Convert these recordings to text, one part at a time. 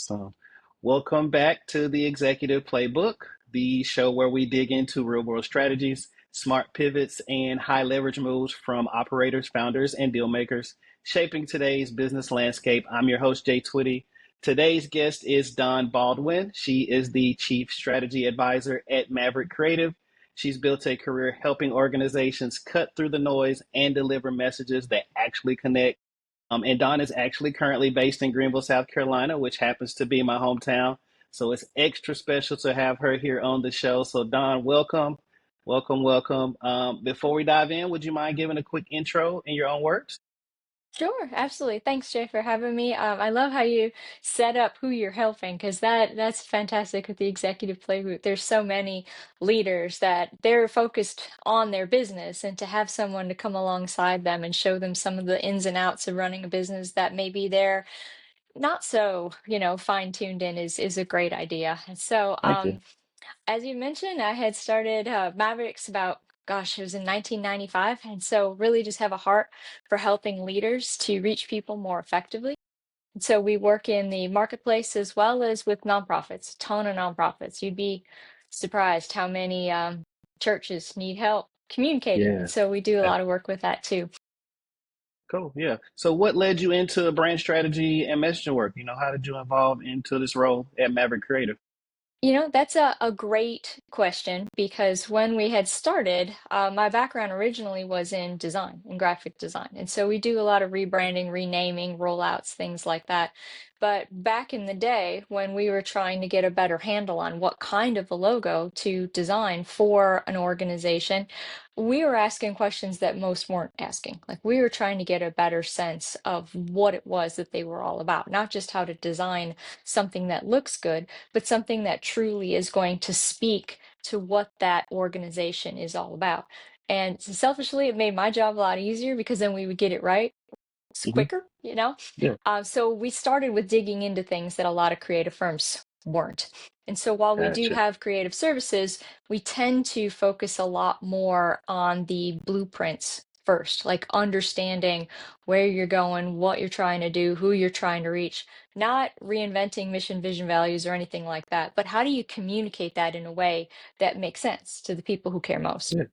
So, welcome back to the Executive Playbook, the show where we dig into real world strategies, smart pivots, and high leverage moves from operators, founders, and deal makers, shaping today's business landscape. I'm your host, Jay Twitty. Today's guest is Dawn Baldwin. She is the Chief Strategy Advisor at Maverick Creative. She's built a career helping organizations cut through the noise and deliver messages that actually connect. And Dawn is actually currently based in Greenville, South Carolina, which happens to be my hometown. So it's extra special to have her here on the show. So Dawn, welcome, welcome, welcome. Before we dive in, would you mind giving a quick intro in your own words? Sure, absolutely. Thanks, Jay, for having me. I love how you set up who you're helping because that's fantastic with the executive playbook. There's so many leaders that they're focused on their business, and to have someone to come alongside them and show them some of the ins and outs of running a business that maybe they're not so, fine-tuned in is a great idea. And so, Thank you. as you mentioned, I had started Mavericks about, gosh, it was in 1995. And so, really just have a heart for helping leaders to reach people more effectively. And so, we work in the marketplace as well as with nonprofits, ton of nonprofits. You'd be surprised how many churches need help communicating. And Yes. so, we do a Yeah. lot of work with that too. Cool. Yeah. So what led you into brand strategy and messaging work? How did you evolve into this role at Maverick Creative? That's a great question because when we had started, my background originally was in design, in graphic design. And so we do a lot of rebranding, renaming, rollouts, things like that. But back in the day, when we were trying to get a better handle on what kind of a logo to design for an organization, we were asking questions that most weren't asking. Like we were trying to get a better sense of what it was that they were all about, not just how to design something that looks good but something that truly is going to speak to what that organization is all about. And selfishly, it made my job a lot easier because then we would get it right Hmm. quicker. Yeah. So we started with digging into things that a lot of creative firms weren't. And so while we do Gotcha. have creative services, we tend to focus a lot more on the blueprints first, like understanding where you're going, what you're trying to do, who you're trying to reach, not reinventing mission, vision, values, or anything like that, but how do you communicate that in a way that makes sense to the people who care most? Yeah.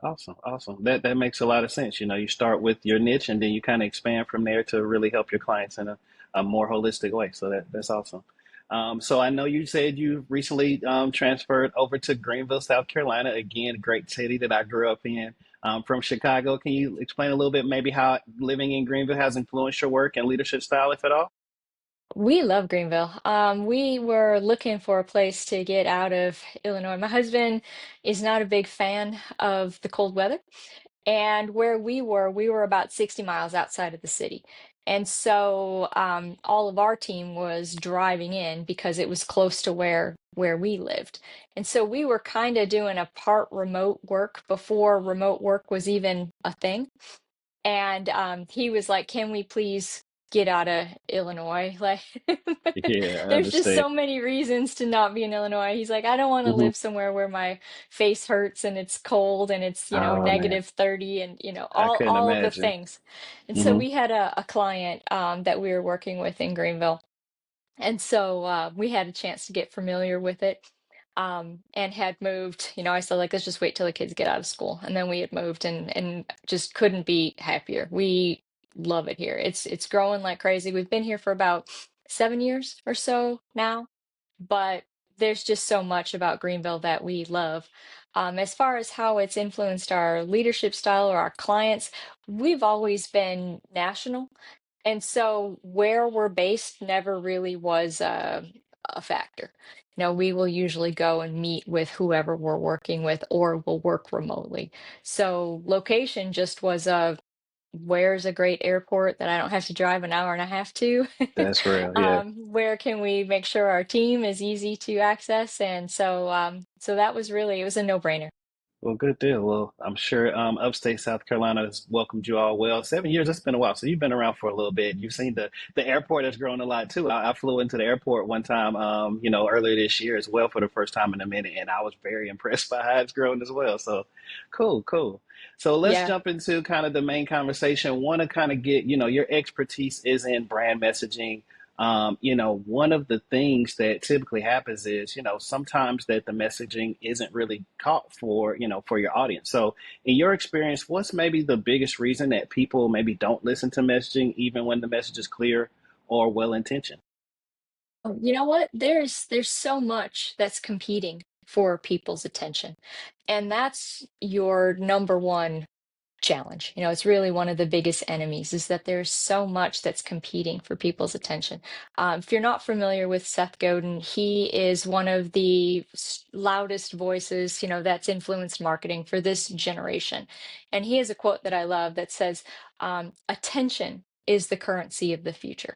Awesome, awesome. That makes a lot of sense. You start with your niche and then you kind of expand from there to really help your clients in a more holistic way. So that's awesome. So I know you said you recently transferred over to Greenville, South Carolina. Again, a great city that I grew up in. From Chicago. Can you explain a little bit maybe how living in Greenville has influenced your work and leadership style, if at all? We love Greenville. We were looking for a place to get out of Illinois. My husband is not a big fan of the cold weather. And where we were about 60 miles outside of the city. And so all of our team was driving in because it was close to where we lived. And so we were kind of doing a part remote work before remote work was even a thing. And he was like, "Can we please get out of Illinois?" Like, Yeah, I there's just understand. so many reasons to not be in Illinois. He's like, "I don't want to Hmm. live somewhere where my face hurts and it's cold and it's, Oh man, negative 30 and, I couldn't all of the imagine. things." And so Hmm. we had a client that we were working with in Greenville. And so we had a chance to get familiar with it and had moved. I said, like, let's just wait till the kids get out of school. And then we had moved and just couldn't be happier. We love it here. It's growing like crazy. We've been here for about 7 years or so now, but there's just so much about Greenville that we love. As far as how it's influenced our leadership style or our clients, we've always been national. And so where we're based never really was a factor. We will usually go and meet with whoever we're working with, or we'll work remotely. So location just was where's a great airport that I don't have to drive an hour and a half to? That's real. Yeah. Where can we make sure our team is easy to access? And so, so that was really, it was a no-brainer. Well, good deal. Well, I'm sure upstate South Carolina has welcomed you all well. 7 years, that's been a while. So you've been around for a little bit. You've seen the airport has grown a lot too. I flew into the airport one time, earlier this year as well for the first time in a minute, and I was very impressed by how it's grown as well. So cool, cool. So let's Yeah. jump into kind of the main conversation. Want to kind of get, your expertise is in brand messaging. One of the things that typically happens is, sometimes that the messaging isn't really caught for, for your audience. So, in your experience, what's maybe the biggest reason that people maybe don't listen to messaging even when the message is clear or well intentioned? Oh, you know what? There's so much that's competing for people's attention. And that's your number one challenge. It's really one of the biggest enemies is that there's so much that's competing for people's attention. If you're not familiar with Seth Godin, he is one of the loudest voices, that's influenced marketing for this generation. And he has a quote that I love that says, attention is the currency of the future.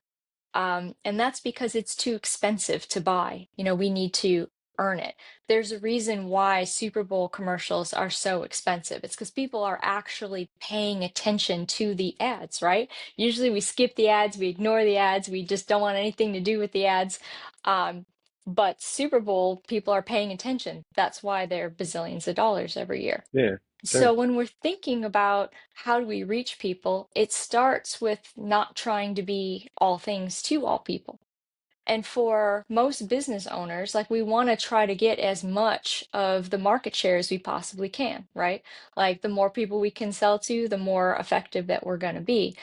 And that's because it's too expensive to buy. We need to earn it. There's a reason why Super Bowl commercials are so expensive. It's because people are actually paying attention to the ads, right? Usually we skip the ads, we ignore the ads, we just don't want anything to do with the ads. Um, but Super Bowl, people are paying attention. That's why they're bazillions of dollars every year. Yeah, So sure. when we're thinking about how do we reach people, it starts with not trying to be all things to all people. And for most business owners, like we want to try to get as much of the market share as we possibly can, right? Like the more people we can sell to, the more effective that we're going to be.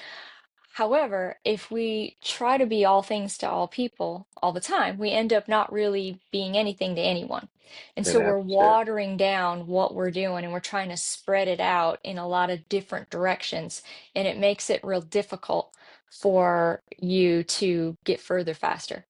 However, if we try to be all things to all people all the time, we end up not really being anything to anyone. And That so we're happens. Yeah. watering down what we're doing and we're trying to spread it out in a lot of different directions. And it makes it real difficult for you to get further faster.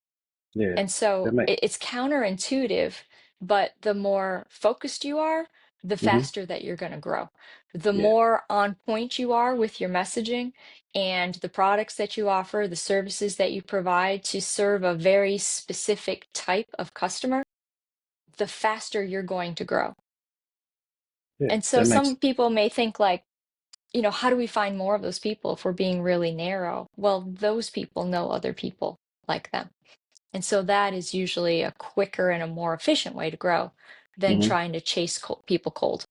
Yeah. And That so makes. it's counterintuitive, but the more focused you are, the Hmm. faster that you're going to grow. The Yeah. more on point you are with your messaging and the products that you offer, the services that you provide to serve a very specific type of customer, the faster you're going to grow. Yeah. And so That makes. some people may think like, how do we find more of those people if we're being really narrow? Well, those people know other people like them. And so that is usually a quicker and a more efficient way to grow than Mhm. trying to chase people cold.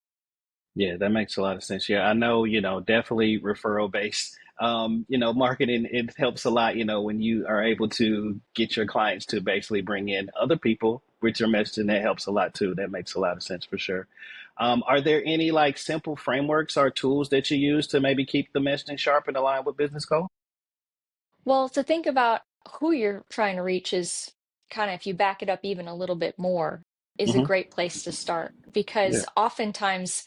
Yeah, that makes a lot of sense. Yeah, I know, definitely referral based, marketing, it helps a lot, when you are able to get your clients to basically bring in other people with your messaging, that helps a lot too. That makes a lot of sense for sure. Are there any like simple frameworks or tools that you use to maybe keep the messaging sharp and aligned with business goals? Well, to think about who you're trying to reach is kind of, if you back it up even a little bit more, is a Hmm. great place to start Yeah. because oftentimes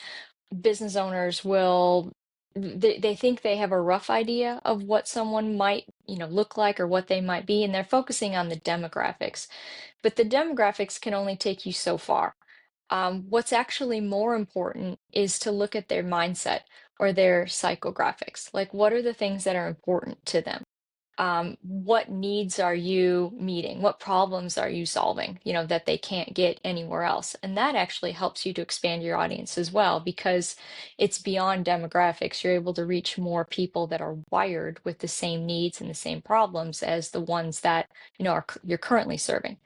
business owners will they think they have a rough idea of what someone might look like or what they might be and they're focusing on the demographics, but the demographics can only take you so far. What's actually more important is to look at their mindset or their psychographics. Like, what are the things that are important to them? What needs are you meeting? What problems are you solving, that they can't get anywhere else? And that actually helps you to expand your audience as well because it's beyond demographics. You're able to reach more people that are wired with the same needs and the same problems as the ones that, you're currently serving.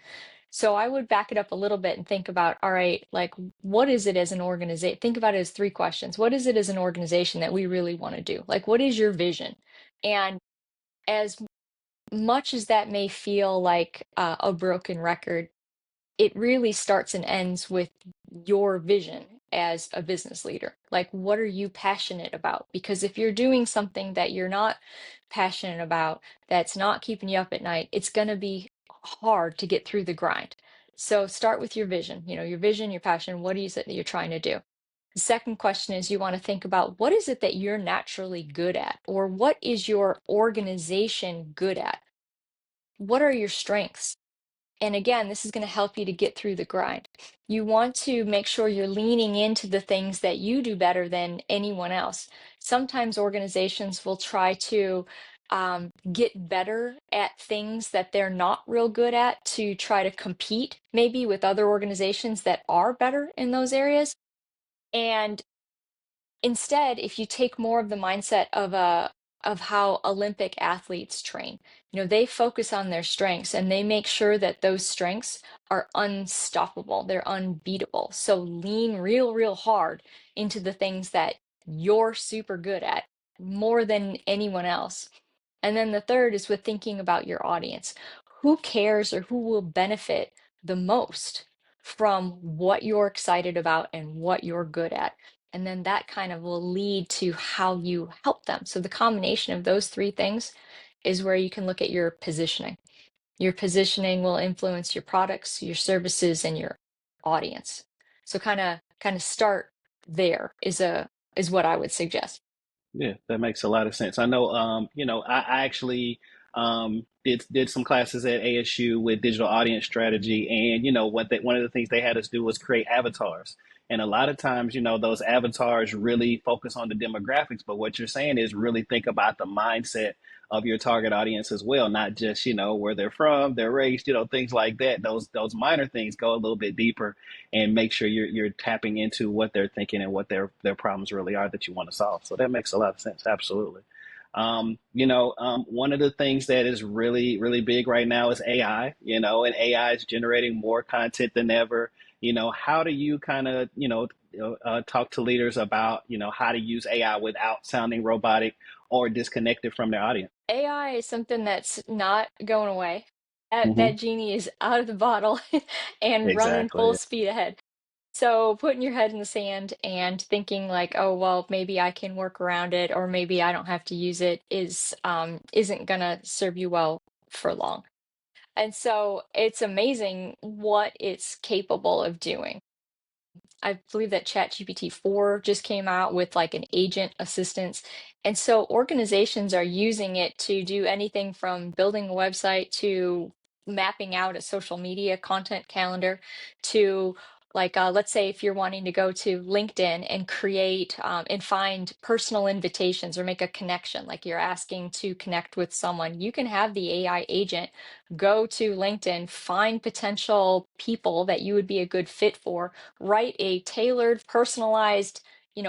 So I would back it up a little bit and think about, all right, like what is it as an organization? Think about it as three questions. What is it as an organization that we really want to do? Like, what is your vision? And as much as that may feel like a broken record, it really starts and ends with your vision as a business leader. Like, what are you passionate about? Because if you're doing something that you're not passionate about, that's not keeping you up at night, it's going to be hard to get through the grind. So start with your vision, your vision, your passion. What is it that you're trying to do? The second question is you want to think about what is it that you're naturally good at, or what is your organization good at? What are your strengths? And again, this is going to help you to get through the grind. You want to make sure you're leaning into the things that you do better than anyone else. Sometimes organizations will try to get better at things that they're not real good at to try to compete maybe with other organizations that are better in those areas. And instead, if you take more of the mindset of how Olympic athletes train, they focus on their strengths and they make sure that those strengths are unstoppable, they're unbeatable. So lean real, real hard into the things that you're super good at more than anyone else. And then the third is with thinking about your audience. Who cares or who will benefit the most from what you're excited about and what you're good at? And then that kind of will lead to how you help them. So the combination of those three things is where you can look at your positioning. Your positioning will influence your products, your services, and your audience. So kind of start there is what I would suggest. Yeah, that makes a lot of sense. I know, I actually did some classes at ASU with digital audience strategy, and one of the things they had us do was create avatars. And a lot of times, those avatars really focus on the demographics, but what you're saying is really think about the mindset of your target audience as well, not just where they're from, their race, things like that. Those minor things go a little bit deeper and make sure you're tapping into what they're thinking and what their problems really are that you want to solve. So that makes a lot of sense. Absolutely. One of the things that is really, really big right now is AI, and AI is generating more content than ever. How do you kind of, talk to leaders about, how to use AI without sounding robotic or disconnected from their audience? AI is something that's not going away. That Hmm. genie is out of the bottle and running full Exactly. speed ahead. So putting your head in the sand and thinking like, oh well, maybe I can work around it, or maybe I don't have to use it isn't gonna serve you well for long. And so it's amazing what it's capable of doing. I believe that ChatGPT 4 just came out with like an agent assistance. And so organizations are using it to do anything from building a website to mapping out a social media content calendar to like let's say if you're wanting to go to LinkedIn and create and find personal invitations or make a connection, like you're asking to connect with someone, you can have the AI agent go to LinkedIn, find potential people that you would be a good fit for, write a tailored, personalized,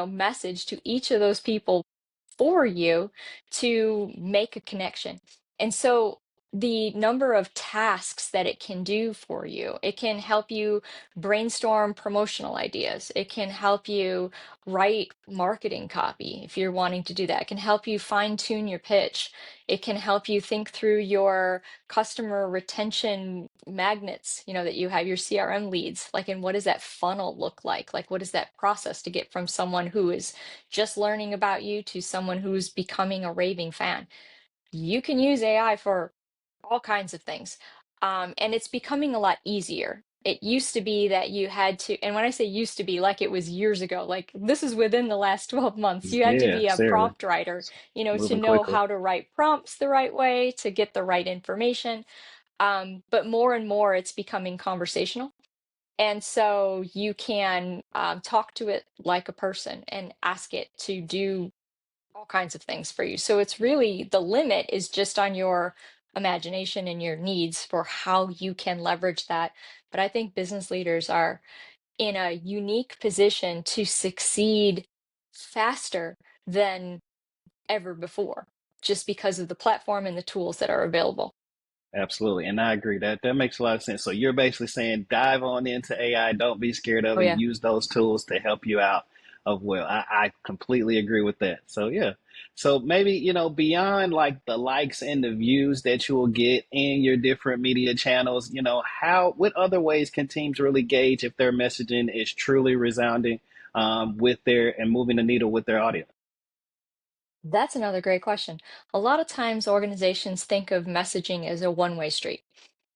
message to each of those people for you to make a connection. And so the number of tasks that it can do for you, it can help you brainstorm promotional ideas. It can help you write marketing copy if you're wanting to do that. It can help you fine tune your pitch. It can help you think through your customer retention magnets, that you have your CRM leads, like, and what does that funnel look like? Like, what is that process to get from someone who is just learning about you to someone who's becoming a raving fan? You can use AI for all kinds of things. And it's becoming a lot easier. It used to be that you had to, and when I say used to be, like it was years ago, like this is within the last 12 months, you had to Yeah, be a Sarah, prompt writer, it's to moving know quickly. how to write prompts the right way, to get the right information. But more and more, it's becoming conversational. And so you can talk to it like a person and ask it to do all kinds of things for you. So it's really the limit is just on your imagination and your needs for how you can leverage that. But I think business leaders are in a unique position to succeed faster than ever before, just because of the platform and the tools that are available. Absolutely. And I agree that makes a lot of sense. So you're basically saying dive on into AI, don't be scared of Oh, it, yeah. use those tools to help you out of well. I completely agree with that. So yeah. So maybe, beyond like the likes and the views that you will get in your different media channels, what other ways can teams really gauge if their messaging is truly resounding with their and moving the needle with their audience? That's another great question. A lot of times organizations think of messaging as a one-way street.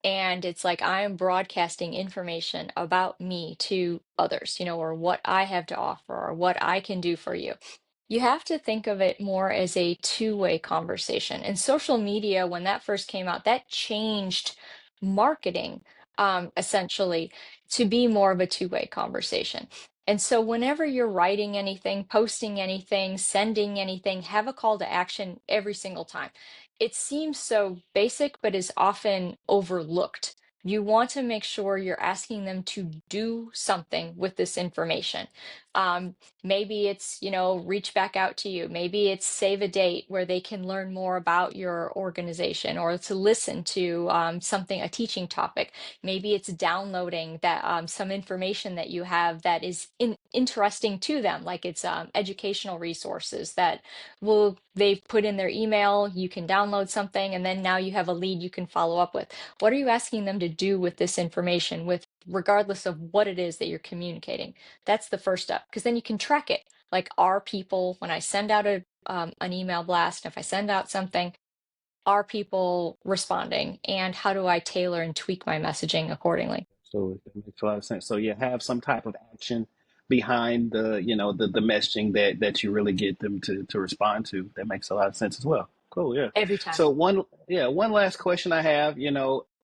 And it's like I am broadcasting information about me to others, or what I have to offer or what I can do for you. You have to think of it more as a two-way conversation. And social media, when that first came out, that changed marketing essentially to be more of a two-way conversation. And so whenever you're writing anything, posting anything, sending anything, have a call to action every single time. It seems so basic, but is often overlooked. You want to make sure you're asking them to do something with this information. Maybe it's, reach back out to you. Maybe it's save a date where they can learn more about your organization or to listen to something, a teaching topic. Maybe it's downloading that some information that you have that is interesting to them, like it's educational resources that will they've put in their email, you can download something, and then now you have a lead you can follow up with. What are you asking them to do with this information, with regardless of what it is that you're communicating? That's the first step, because then you can track it. Like, are people, when I send out an email blast, if I send out something, are people responding, and how do I tailor and tweak my messaging accordingly? So it makes a lot of sense. So you have some type of action behind the, the messaging that you really get them to respond to. That makes a lot of sense as well. Cool, yeah. Every time. So one last question I have,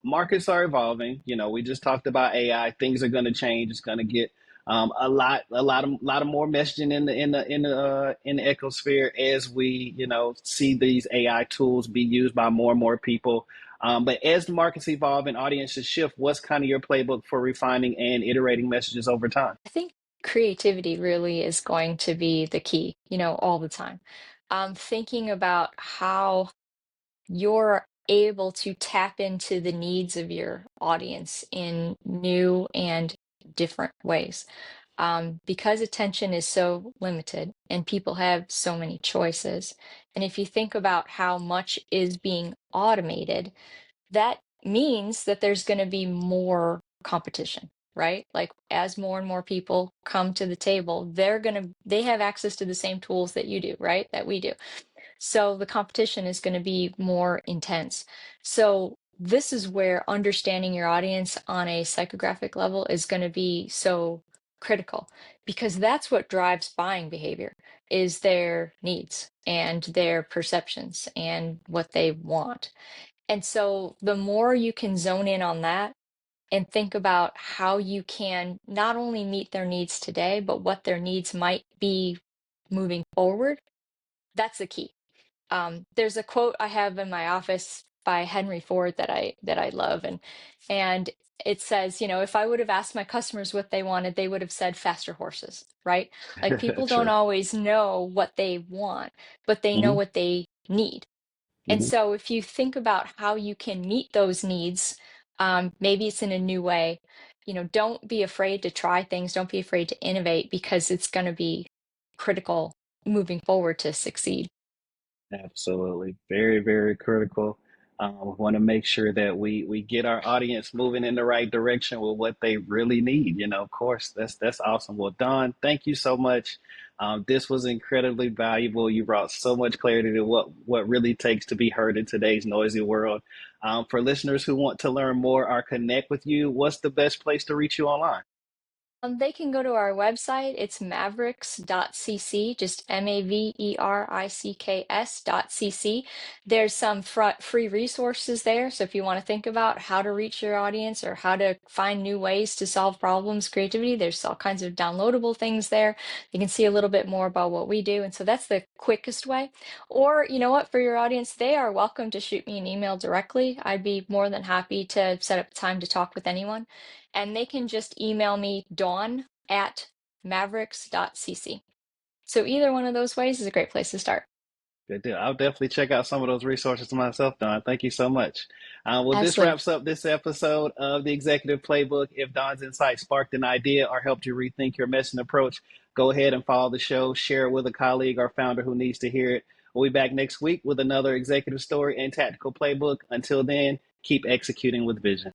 markets are evolving. We just talked about AI. Things are going to change. It's going to get a lot of more messaging in the ecosphere as we, see these AI tools be used by more and more people. But as the markets evolve and audiences shift, what's kind of your playbook for refining and iterating messages over time? I think creativity really is going to be the key, all the time. Thinking about how you're able to tap into the needs of your audience in new and different ways. Because attention is so limited and people have so many choices. And if you think about how much is being automated, that means that there's going to be more competition, right? Like, as more and more people come to the table, they have access to the same tools that you do, right? That we do. So the competition is going to be more intense. So this is where understanding your audience on a psychographic level is going to be so critical, because that's what drives buying behavior, is their needs and their perceptions and what they want. And so the more you can zone in on that and think about how you can not only meet their needs today, but what their needs might be moving forward, that's the key. There's a quote I have in my office by Henry Ford that I love, and it says, if I would have asked my customers what they wanted, they would have said faster horses, right? Like, people don't True. always know what they want, but they know Hmm. what they need. And Hmm. so if you think about how you can meet those needs, maybe it's in a new way. Don't be afraid to try things. Don't be afraid to innovate, because it's going to be critical moving forward to succeed. Absolutely. Very, very critical. We want to make sure that we get our audience moving in the right direction with what they really need. Of course, that's awesome. Well, Don, thank you so much. This was incredibly valuable. You brought so much clarity to what really takes to be heard in today's noisy world. For listeners who want to learn more or connect with you, what's the best place to reach you online? They can go to our website. It's mavericks.cc, just mavericks.cc. There's some free resources there. So if you want to think about how to reach your audience or how to find new ways to solve problems, creativity, there's all kinds of downloadable things there. You can see a little bit more about what we do. And so that's the quickest way. Or, you know what, for your audience, they are welcome to shoot me an email directly. I'd be more than happy to set up time to talk with anyone, and they can just email me dawn@mavericks.cc. So either one of those ways is a great place to start. Good deal. I'll definitely check out some of those resources myself, Don. Thank you so much. Well, this Absolutely. wraps up this episode of the Executive Playbook. If Don's insight sparked an idea or helped you rethink your messaging approach, go ahead and follow the show, share it with a colleague or founder who needs to hear it. We'll be back next week with another executive story and tactical playbook. Until then, keep executing with vision.